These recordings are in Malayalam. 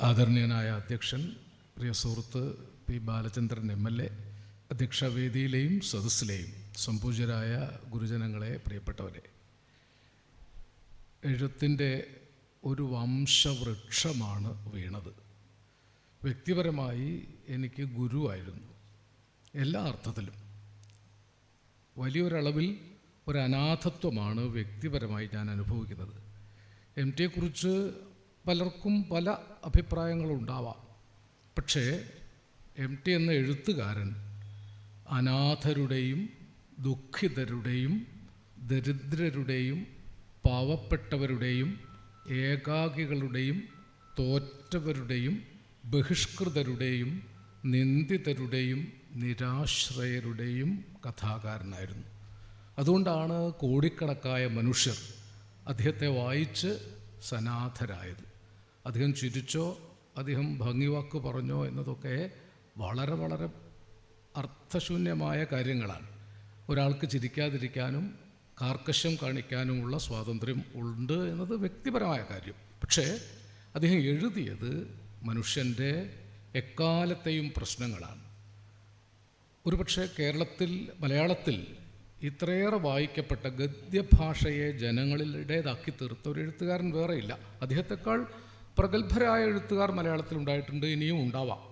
ആദരണീയനായ അധ്യക്ഷൻ, പ്രിയ സുഹൃത്ത് പി ബാലചന്ദ്രൻ MLA, അധ്യക്ഷവേദിയിലെയും സദസ്സിലെയും സംപൂജ്യരായ ഗുരുജനങ്ങളെ, പ്രിയപ്പെട്ടവരെ, എഴുത്തിൻ്റെ ഒരു വംശവൃക്ഷമാണ് വീണത്. വ്യക്തിപരമായി എനിക്ക് ഗുരുവായിരുന്നു എല്ലാ അർത്ഥത്തിലും. വലിയൊരളവിൽ ഒരു അനാഥത്വമാണ് വ്യക്തിപരമായി ഞാൻ അനുഭവിക്കുന്നത്. MTയെക്കുറിച്ച് പലർക്കും പല അഭിപ്രായങ്ങളുണ്ടാവാം. പക്ഷേ MT എന്ന എഴുത്തുകാരൻ അനാഥരുടെയും ദുഃഖിതരുടെയും ദരിദ്രരുടെയും പാവപ്പെട്ടവരുടെയും ഏകാകികളുടെയും തോറ്റവരുടെയും ബഹിഷ്കൃതരുടെയും നിന്ദിതരുടെയും നിരാശ്രയരുടെയും കഥാകാരനായിരുന്നു. അതുകൊണ്ടാണ് കോടിക്കണക്കായ മനുഷ്യർ അദ്ദേഹത്തെ വായിച്ച് സനാഥരായത്. അദ്ദേഹം ചിരിച്ചോ അദ്ദേഹം ഭംഗിവാക്ക് പറഞ്ഞോ എന്നതൊക്കെ വളരെ വളരെ അർത്ഥശൂന്യമായ കാര്യങ്ങളാണ്. ഒരാൾക്ക് ചിരിക്കാതിരിക്കാനും കാർക്കശ്യം കാണിക്കാനുമുള്ള സ്വാതന്ത്ര്യം ഉണ്ട് എന്നത് വ്യക്തിപരമായ കാര്യം. പക്ഷേ അദ്ദേഹം എഴുതിയത് മനുഷ്യൻ്റെ എക്കാലത്തെയും പ്രശ്നങ്ങളാണ്. ഒരുപക്ഷെ മലയാളത്തിൽ ഇത്രയേറെ വായിക്കപ്പെട്ട ഗദ്യഭാഷയെ ജനങ്ങളിലുടേതാക്കി തീർത്ത ഒരു എഴുത്തുകാരൻ വേറെയില്ല. അദ്ദേഹത്തെക്കാൾ പ്രഗത്ഭരായ എഴുത്തുകാർ മലയാളത്തിൽ ഉണ്ടായിട്ടുണ്ട്, ഇനിയും ഉണ്ടാവാം.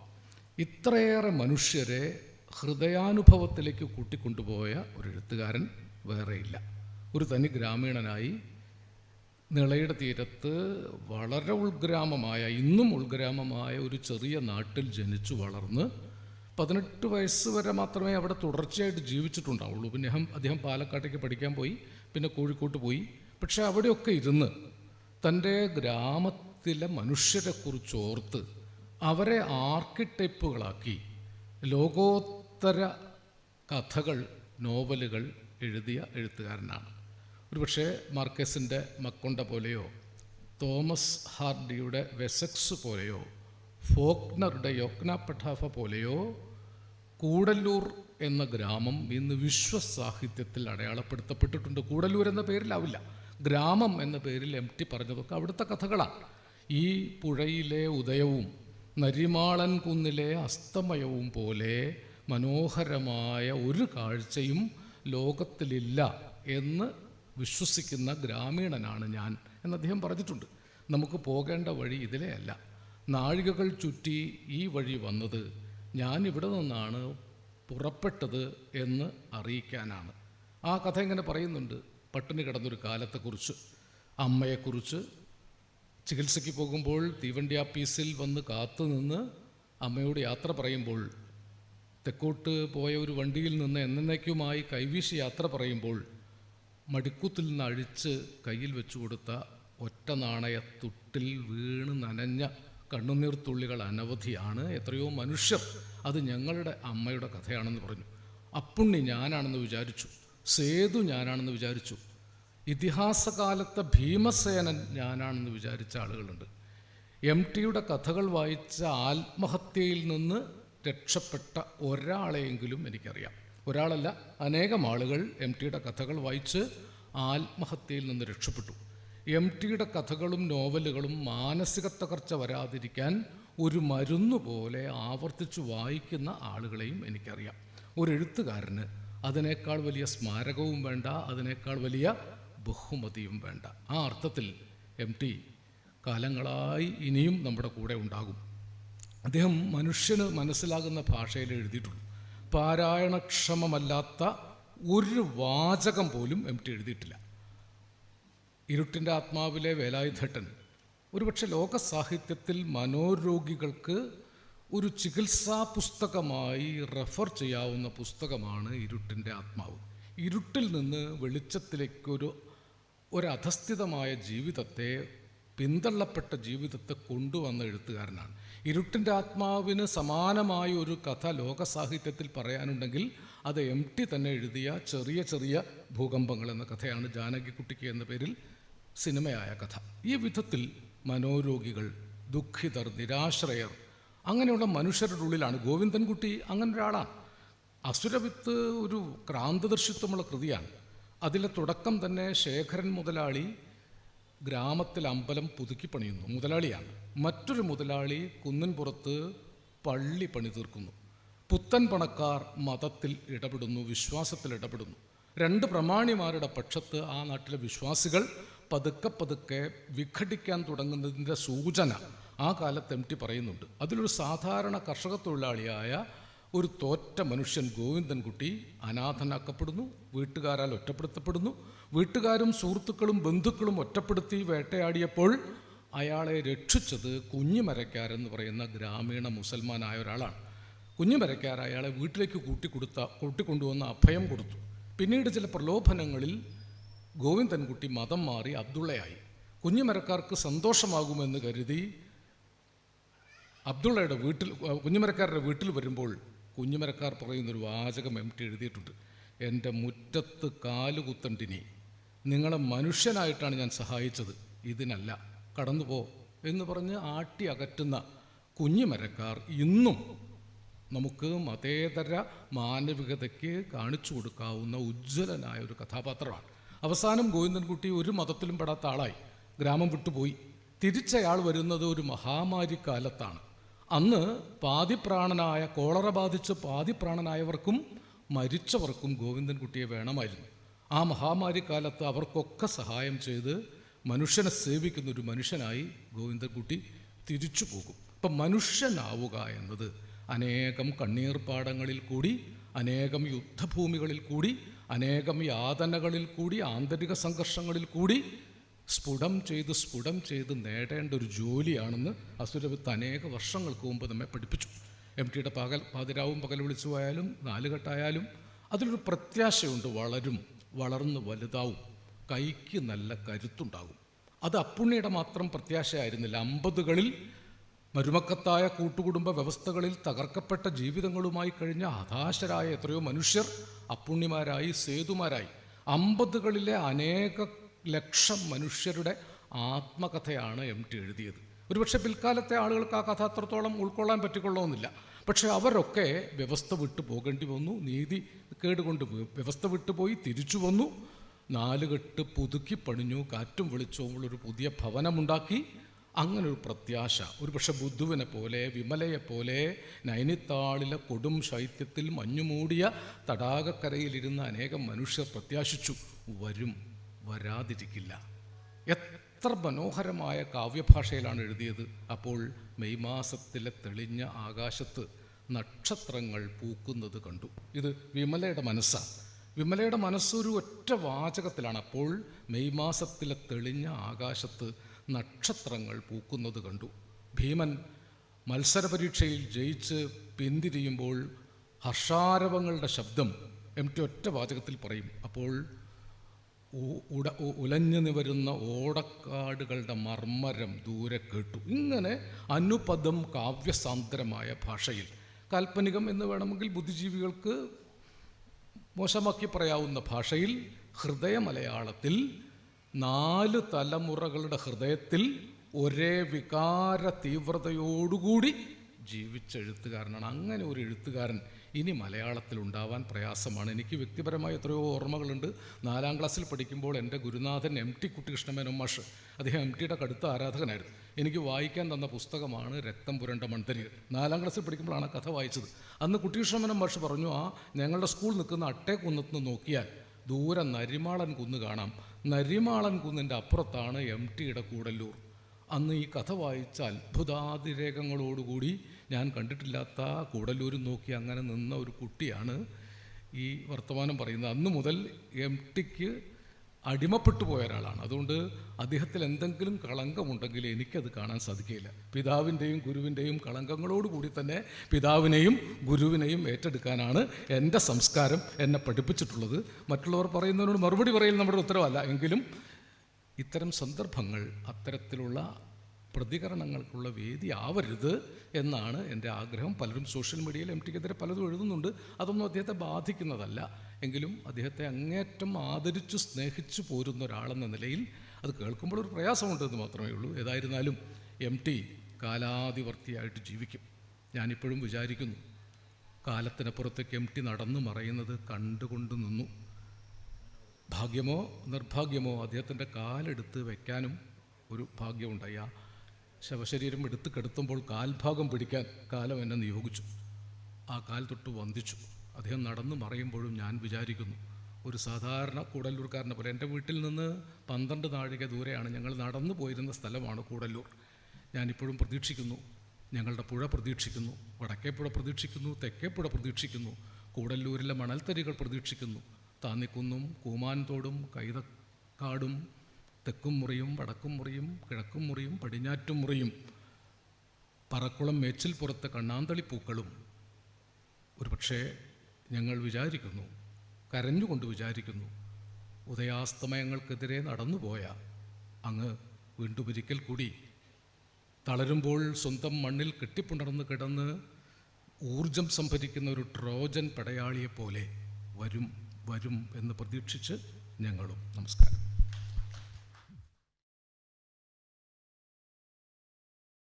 ഇത്രയേറെ മനുഷ്യരെ ഹൃദയാനുഭവത്തിലേക്ക് കൂട്ടിക്കൊണ്ടുപോയ ഒരു എഴുത്തുകാരൻ വേറെയില്ല. ഒരു തനി ഗ്രാമീണനായി നിളയുടെ തീരത്ത് വളരെ ഉൾഗ്രാമമായ, ഇന്നും ഉൾഗ്രാമമായ ഒരു ചെറിയ നാട്ടിൽ ജനിച്ചു വളർന്ന് 18 വയസ്സ് വരെ മാത്രമേ അവിടെ തുടർച്ചയായിട്ട് ജീവിച്ചിട്ടുണ്ടാവുള്ളൂ. പിന്നെ അദ്ദേഹം പാലക്കാട്ടേക്ക് പഠിക്കാൻ പോയി, പിന്നെ കോഴിക്കോട്ട് പോയി. പക്ഷെ അവിടെയൊക്കെ ഇരുന്ന് തൻ്റെ ഗ്രാമത്തിലെ മനുഷ്യരെക്കുറിച്ച് ഓർത്ത് അവരെ ആർക്കിടൈപ്പുകളാക്കി ലോകോത്തര കഥകൾ, നോവലുകൾ എഴുതിയ എഴുത്തുകാരനാണ്. ഒരുപക്ഷെ മാർക്കസിൻ്റെ മക്കൊണ്ട പോലെയോ തോമസ് ഹാർഡിയുടെ വെസക്സ് പോലെയോ ഫോക്നറുടെ യോക്ന പഠാഫ പോലെയോ കൂടല്ലൂർ എന്ന ഗ്രാമം ഇന്ന് വിശ്വസാഹിത്യത്തിൽ അടയാളപ്പെടുത്തപ്പെട്ടിട്ടുണ്ട്. കൂടല്ലൂർ എന്ന പേരിലാവില്ല, ഗ്രാമം എന്ന പേരിൽ MT പറഞ്ഞതൊക്കെ അവിടുത്തെ കഥകളാണ്. ഈ പുഴയിലെ ഉദയവും നരിമാളൻ കുന്നിലെ അസ്തമയവും പോലെ മനോഹരമായ ഒരു കാഴ്ചയും ലോകത്തിലില്ല എന്ന് വിശ്വസിക്കുന്ന ഗ്രാമീണനാണ് ഞാൻ എന്ന് അദ്ദേഹം പറഞ്ഞിട്ടുണ്ട്. നമുക്ക് പോകേണ്ട വഴി ഇതിലേ അല്ല. നാഴികകൾ ചുറ്റി ഈ വഴി വന്നത് ഞാൻ ഇവിടെ നിന്നാണ് പുറപ്പെട്ടത് എന്ന് അറിയിക്കാനാണ്. ആ കഥ ഇങ്ങനെ പറയുന്നുണ്ട്. പട്ടിണി കിടന്നൊരു കാലത്തെക്കുറിച്ച്, അമ്മയെക്കുറിച്ച്. ചികിത്സയ്ക്ക് പോകുമ്പോൾ തീവണ്ടി ആപ്പീസിൽ വന്ന് കാത്തു നിന്ന് അമ്മയോട് യാത്ര പറയുമ്പോൾ, തെക്കോട്ട് പോയ ഒരു വണ്ടിയിൽ നിന്ന് എന്നേക്കുമായി കൈവീശി യാത്ര പറയുമ്പോൾ മടിക്കുത്തിൽ നിന്ന് അഴിച്ച് കയ്യിൽ വെച്ചു കൊടുത്ത ഒറ്റ നാണയത്തുട്ടിൽ വീണ് നനഞ്ഞ കണ്ണുനീർത്തുള്ളികൾ അനവധിയാണ്. എത്രയോ മനുഷ്യർ അത് ഞങ്ങളുടെ അമ്മയുടെ കഥയാണെന്ന് പറഞ്ഞു. അപ്പുണ്ണി ഞാനാണെന്ന് വിചാരിച്ചു, സേതു ഞാനാണെന്ന് വിചാരിച്ചു, ഇതിഹാസകാലത്തെ ഭീമസേനൻ ഞാനാണെന്ന് വിചാരിച്ച ആളുകളുണ്ട്. MTയുടെ കഥകൾ വായിച്ച ആത്മഹത്യയിൽ നിന്ന് രക്ഷപ്പെട്ട ഒരാളെയെങ്കിലും എനിക്കറിയാം. ഒരാളല്ല, അനേകം ആളുകൾ MTയുടെ കഥകൾ വായിച്ച് ആത്മഹത്യയിൽ നിന്ന് രക്ഷപ്പെട്ടു. MTയുടെ കഥകളും നോവലുകളും മാനസിക തകർച്ച വരാതിരിക്കാൻ ഒരു മരുന്ന് പോലെ ആവർത്തിച്ച് വായിക്കുന്ന ആളുകളെയും എനിക്കറിയാം. ഒരു എഴുത്തുകാരന് അതിനേക്കാൾ വലിയ സ്മാരകവും വേണ്ട, അതിനേക്കാൾ വലിയ ബഹുമതിയും വേണ്ട. ആ അർത്ഥത്തിൽ MT കാലങ്ങളായി ഇനിയും നമ്മുടെ കൂടെ ഉണ്ടാകും. അദ്ദേഹം മനുഷ്യന് മനസ്സിലാകുന്ന ഭാഷയിൽ എഴുതിയിട്ടുള്ളൂ. പാരായണക്ഷമമല്ലാത്ത ഒരു വാചകം പോലും MT എഴുതിയിട്ടില്ല. ഇരുട്ടിൻ്റെ ആത്മാവിലെ വേലായുധേട്ടൻ ഒരുപക്ഷെ ലോക സാഹിത്യത്തിൽ മനോരോഗികൾക്ക് ഒരു ചികിത്സാ പുസ്തകമായി റെഫർ ചെയ്യാവുന്ന പുസ്തകമാണ് ഇരുട്ടിൻ്റെ ആത്മാവ്. ഇരുട്ടിൽ നിന്ന് വെളിച്ചത്തിലേക്കൊരു അധസ്ഥിതമായ ജീവിതത്തെ, പിന്തള്ളപ്പെട്ട ജീവിതത്തെ കൊണ്ടുവന്ന എഴുത്തുകാരനാണ്. ഇരുട്ടിൻ്റെ ആത്മാവിന് സമാനമായ ഒരു കഥ ലോക സാഹിത്യത്തിൽ പറയാനുണ്ടെങ്കിൽ അത് MT തന്നെ എഴുതിയ ചെറിയ ചെറിയ ഭൂകമ്പങ്ങൾ എന്ന കഥയാണ്. ജാനകിക്കുട്ടിക്ക് എന്ന പേരിൽ സിനിമയായ കഥ. ഈ വിധത്തിൽ മനോരോഗികൾ, ദുഃഖിതർ, നിരാശ്രയർ, അങ്ങനെയുള്ള മനുഷ്യരുടെ ഉള്ളിലാണ്. ഗോവിന്ദൻകുട്ടി അങ്ങനെ ഒരാളാണ്. അസുരവിത്ത് ഒരു ക്രാന്തദർശിത്വമുള്ള കൃതിയാണ്. അതിലെ തുടക്കം തന്നെ ശേഖരൻ മുതലാളി ഗ്രാമത്തിൽ അമ്പലം പുതുക്കി പണിയുന്നു, മുതലാളിയാണ്. മറ്റൊരു മുതലാളി കുന്നിൻപുറത്ത് പള്ളി പണി തീർക്കുന്നു. പുത്തൻ പണക്കാർ മതത്തിൽ ഇടപെടുന്നു, വിശ്വാസത്തിൽ ഇടപെടുന്നു. രണ്ട് പ്രമാണിമാരുടെ പക്ഷത്ത് ആ നാട്ടിലെ വിശ്വാസികൾ പതുക്കെ പതുക്കെ വിഘടിക്കാൻ തുടങ്ങുന്നതിൻ്റെ സൂചന ആ കാലത്ത് എം ടി പറയുന്നുണ്ട്. അതിലൊരു സാധാരണ കർഷക തൊഴിലാളിയായ ഒരു തോറ്റ മനുഷ്യൻ ഗോവിന്ദൻകുട്ടി അനാഥനാക്കപ്പെടുന്നു, വീട്ടുകാരാൽ ഒറ്റപ്പെടുത്തപ്പെടുന്നു. വീട്ടുകാരും സുഹൃത്തുക്കളും ബന്ധുക്കളും ഒറ്റപ്പെടുത്തി വേട്ടയാടിയപ്പോൾ അയാളെ രക്ഷിച്ചത് കുഞ്ഞിമരക്കാരെന്ന് പറയുന്ന ഗ്രാമീണ മുസൽമാനായ ഒരാളാണ്. കുഞ്ഞിമരക്കാർ അയാളെ വീട്ടിലേക്ക് കൂട്ടിക്കൊണ്ടുവന്ന് അഭയം കൊടുത്തു. പിന്നീട് ചില പ്രലോഭനങ്ങളിൽ ഗോവിന്ദൻകുട്ടി മതം മാറി അബ്ദുള്ളയായി. കുഞ്ഞിമരക്കാർക്ക് സന്തോഷമാകുമെന്ന് കരുതി കുഞ്ഞിമരക്കാരുടെ വീട്ടിൽ വരുമ്പോൾ കുഞ്ഞിമരക്കാർ പറയുന്നൊരു വാചകം എം ടി എഴുതിയിട്ടുണ്ട്. എൻ്റെ മുറ്റത്ത് കാലുകുത്തണ്ടിനി, നിങ്ങളെ മനുഷ്യനായിട്ടാണ് ഞാൻ സഹായിച്ചത്, ഇതിനല്ല, കടന്നുപോ എന്ന് പറഞ്ഞ് ആട്ടി അകറ്റുന്ന കുഞ്ഞിമരക്കാർ ഇന്നും നമുക്ക് മതേതര മാനവികതയ്ക്ക് കാണിച്ചു കൊടുക്കാവുന്ന ഉജ്ജ്വലനായ ഒരു കഥാപാത്രമാണ്. അവസാനം ഗോവിന്ദൻകുട്ടി ഒരു മതത്തിലും പെടാത്ത ആളായി ഗ്രാമം വിട്ടുപോയി. തിരിച്ചയാൾ വരുന്നത് ഒരു മഹാമാരി കാലത്താണ്. അന്ന് പാതിപ്രാണനായ, കോളറ ബാധിച്ച് പാതിപ്രാണനായവർക്കും മരിച്ചവർക്കും ഗോവിന്ദൻകുട്ടിയെ വേണമായിരുന്നു. ആ മഹാമാരി കാലത്ത് അവർക്കൊക്കെ സഹായം ചെയ്ത് മനുഷ്യനെ സേവിക്കുന്ന ഒരു മനുഷ്യനായി ഗോവിന്ദൻകുട്ടി തിരിച്ചു പോകും. ഇപ്പം മനുഷ്യനാവുക എന്നത് അനേകം കണ്ണീർപ്പാടങ്ങളിൽ കൂടി, അനേകം യുദ്ധഭൂമികളിൽ കൂടി, അനേകം യാതനകളിൽ കൂടി, ആന്തരിക സംഘർഷങ്ങളിൽ കൂടി സ്ഫുടം ചെയ്ത് നേടേണ്ട ഒരു ജോലിയാണെന്ന് അസുരവിത്ത് അനേക വർഷങ്ങൾക്ക് മുമ്പ് നമ്മെ പഠിപ്പിച്ചു. എം ടിയുടെ പാതിരാവും പകൽ വിളിച്ചു പോയാലും നാലുകെട്ടായാലും അതിലൊരു പ്രത്യാശയുണ്ട്. വളർന്ന് വലുതാവും, കൈക്ക് നല്ല കരുത്തുണ്ടാകും. അത് അപ്പുണ്ണിയുടെ മാത്രം പ്രത്യാശയായിരുന്നില്ല. 50കളിൽ മരുമക്കത്തായ കൂട്ടുകുടുംബ വ്യവസ്ഥകളിൽ തകർക്കപ്പെട്ട ജീവിതങ്ങളുമായി കഴിഞ്ഞ ഹതാശരായ എത്രയോ മനുഷ്യർ അപ്പുണ്ണിമാരായി, സേതുമാരായി. 50കളിലെ അനേക ലക്ഷം മനുഷ്യരുടെ ആത്മകഥയാണ് എം ടി എഴുതിയത്. ഒരുപക്ഷെ പിൽക്കാലത്തെ ആളുകൾക്ക് ആ കഥ അത്രത്തോളം ഉൾക്കൊള്ളാൻ പറ്റിക്കൊള്ളണമെന്നില്ല. പക്ഷേ അവരൊക്കെ വ്യവസ്ഥ വിട്ടു പോകേണ്ടി വന്നു. നീതി കേടുകൊണ്ട് വ്യവസ്ഥ വിട്ടുപോയി തിരിച്ചു വന്നു. നാലുകെട്ട് പുതുക്കി പണിഞ്ഞു, കാറ്റും വെളിച്ചവും ഒരു പുതിയ ഭവനമുണ്ടാക്കി. അങ്ങനൊരു പ്രത്യാശ ഒരുപക്ഷെ ബുദ്ധുവിനെ പോലെ, വിമലയെപ്പോലെ നൈനിത്താളിലെ കൊടും ശൈത്യത്തിൽ മഞ്ഞുമൂടിയ തടാകക്കരയിലിരുന്ന അനേകം മനുഷ്യർ പ്രത്യാശിച്ചു. വരാതിരിക്കില്ല. എത്ര മനോഹരമായ കാവ്യഭാഷയിലാണ് എഴുതിയത്. അപ്പോൾ മെയ് മാസത്തിലെ തെളിഞ്ഞ ആകാശത്ത് നക്ഷത്രങ്ങൾ പൂക്കുന്നത് കണ്ടു. ഇത് വിമലയുടെ മനസ്സാണ്. വിമലയുടെ മനസ്സൊരു ഒറ്റ വാചകത്തിലാണ്. അപ്പോൾ മെയ് മാസത്തിലെ തെളിഞ്ഞ ആകാശത്ത് നക്ഷത്രങ്ങൾ പൂക്കുന്നത് കണ്ടു. ഭീമൻ മത്സരപരീക്ഷയിൽ ജയിച്ച് പിന്തിരിയുമ്പോൾ ഹർഷാരവങ്ങളുടെ ശബ്ദം എം ടി ഒറ്റ വാചകത്തിൽ പറയും. അപ്പോൾ ഉലഞ്ഞു നിവരുന്ന ഓടക്കാടുകളുടെ മർമ്മരം ദൂരെ കേട്ടു. ഇങ്ങനെ അനുപദം കാവ്യസാന്ദ്രമായ ഭാഷയിൽ, കാൽപ്പനികം എന്ന് വേണമെങ്കിൽ ബുദ്ധിജീവികൾക്ക് മോശമാക്കി പറയാവുന്ന ഭാഷയിൽ, ഹൃദയ മലയാളത്തിൽ 4 തലമുറകളുടെ ഹൃദയത്തിൽ ഒരേ വികാര തീവ്രതയോടുകൂടി ജീവിച്ച എഴുത്തുകാരനാണ്. അങ്ങനെ ഒരു എഴുത്തുകാരൻ ഇനി മലയാളത്തിൽ ഉണ്ടാവാൻ പ്രയാസമാണ്. എനിക്ക് വ്യക്തിപരമായ എത്രയോ ഓർമ്മകളുണ്ട്. 4ാം ക്ലാസ്സിൽ പഠിക്കുമ്പോൾ എൻ്റെ ഗുരുനാഥൻ എം ടി കുട്ടികൃഷ്ണമേനോൻ മാഷ്, അദ്ദേഹം എം ടിയുടെ കടുത്ത ആരാധകനായിരുന്നു. എനിക്ക് വായിക്കാൻ തന്ന പുസ്തകമാണ് രക്തം പുരണ്ട മൺതരികൾ. 4ാം ക്ലാസ്സിൽ പഠിക്കുമ്പോഴാണ് ആ കഥ വായിച്ചത്. അന്ന് കുട്ടികൃഷ്ണമേനോൻ മാഷ് പറഞ്ഞു, ഞങ്ങളുടെ സ്കൂൾ നിൽക്കുന്ന അട്ടേക്കുന്നത്ത് നിന്ന് നോക്കിയാൽ ദൂരെ നരിമാളൻ കുന്ന് കാണാം. നരിമാളൻ കുന്നിൻ്റെ അപ്പുറത്താണ് എം ടിയുടെ കൂടല്ലൂർ. അന്ന് ഈ കഥ വായിച്ച അത്ഭുതാതിരേകങ്ങളോടുകൂടി ഞാൻ കണ്ടിട്ടില്ലാത്ത കൂടല്ലൂരും നോക്കി അങ്ങനെ നിന്ന ഒരു കുട്ടിയാണ് ഈ വർത്തമാനം പറയുന്നത്. അന്ന് മുതൽ എം ടിക്ക് അടിമപ്പെട്ടു പോയ ഒരാളാണ്. അതുകൊണ്ട് അദ്ദേഹത്തിൽ എന്തെങ്കിലും കളങ്കമുണ്ടെങ്കിൽ എനിക്കത് കാണാൻ സാധിക്കില്ല. പിതാവിൻ്റെയും ഗുരുവിൻ്റെയും കളങ്കങ്ങളോടുകൂടി തന്നെ പിതാവിനെയും ഗുരുവിനെയും ഏറ്റെടുക്കാനാണ് എൻ്റെ സംസ്കാരം എന്നെ പഠിപ്പിച്ചിട്ടുള്ളത്. മറ്റുള്ളവർ പറയുന്നതിനോട് മറുപടി പറയൽ നമ്മുടെ ഉത്തരവല്ല. എങ്കിലും ഇത്തരം സന്ദർഭങ്ങൾ അത്തരത്തിലുള്ള പ്രതികരണങ്ങൾക്കുള്ള വേദി ആവരുത് എന്നാണ് എൻ്റെ ആഗ്രഹം. പലരും സോഷ്യൽ മീഡിയയിൽ എം ടിക്കെതിരെ പലതും എഴുതുന്നുണ്ട്. അതൊന്നും അദ്ദേഹത്തെ ബാധിക്കുന്നതല്ല. എങ്കിലും അദ്ദേഹത്തെ അങ്ങേറ്റം ആദരിച്ചു സ്നേഹിച്ചു പോരുന്ന ഒരാളെന്ന നിലയിൽ അത് കേൾക്കുമ്പോൾ ഒരു പ്രയാസമുണ്ടെന്ന് മാത്രമേ ഉള്ളൂ. ഏതായിരുന്നാലും എം ടി കാലാതിവർത്തിയായിട്ട് ജീവിക്കും. ഞാനിപ്പോഴും വിചാരിക്കുന്നു, കാലത്തിനപ്പുറത്തേക്ക് എം ടി നടന്നു മറയുന്നത് കണ്ടുകൊണ്ട് നിന്നു. ഭാഗ്യമോ നിർഭാഗ്യമോ അദ്ദേഹത്തിൻ്റെ കാലെടുത്ത് വയ്ക്കാനും ഒരു ഭാഗ്യമുണ്ടായി. ആ ശവശരീരം എടുത്ത് കിടത്തുമ്പോൾ കാൽഭാഗം പിടിക്കാൻ കാലം എന്നെ നിയോഗിച്ചു. ആ കാൽ തൊട്ട് വന്ദിച്ചു. അദ്ദേഹം നടന്നു മറയുമ്പോഴും ഞാൻ വിചാരിക്കുന്നു, ഒരു സാധാരണ കൂടല്ലൂർക്കാരനെ പോലെ. എൻ്റെ വീട്ടിൽ നിന്ന് 12 നാഴിക ദൂരെയാണ്, ഞങ്ങൾ നടന്നു പോയിരുന്ന സ്ഥലമാണ് കൂടല്ലൂർ. ഞാനിപ്പോഴും പ്രതീക്ഷിക്കുന്നു, ഞങ്ങളുടെ പുഴ പ്രതീക്ഷിക്കുന്നു, വടക്കേപ്പുഴ പ്രതീക്ഷിക്കുന്നു, തെക്കേപ്പുഴ പ്രതീക്ഷിക്കുന്നു, കൂടല്ലൂരിലെ മണൽത്തരികൾ പ്രതീക്ഷിക്കുന്നു, താന്നിക്കുന്നും കൂമാൻതോടും കൈതക്കാടും തെക്കും മുറിയും വടക്കും മുറിയും കിഴക്കും മുറിയും പടിഞ്ഞാറ്റും മുറിയും പറക്കുളം മേച്ചിൽപ്പുറത്തെ കണ്ണാന്തളിപ്പൂക്കളും. ഒരുപക്ഷെ ഞങ്ങൾ വിചാരിക്കുന്നു, കരഞ്ഞുകൊണ്ട് വിചാരിക്കുന്നു, ഉദയാസ്തമയങ്ങൾക്കെതിരെ നടന്നുപോയ അങ്ങ് വീണ്ടും ഒരിക്കൽ കൂടി തളരുമ്പോൾ സ്വന്തം മണ്ണിൽ കെട്ടിപ്പുണർന്ന് കിടന്ന് ഊർജം സംഭരിക്കുന്ന ഒരു ട്രോജൻ പടയാളിയെപ്പോലെ വരും വരും എന്ന് പ്രതീക്ഷിച്ച് ഞങ്ങളും. നമസ്കാരം.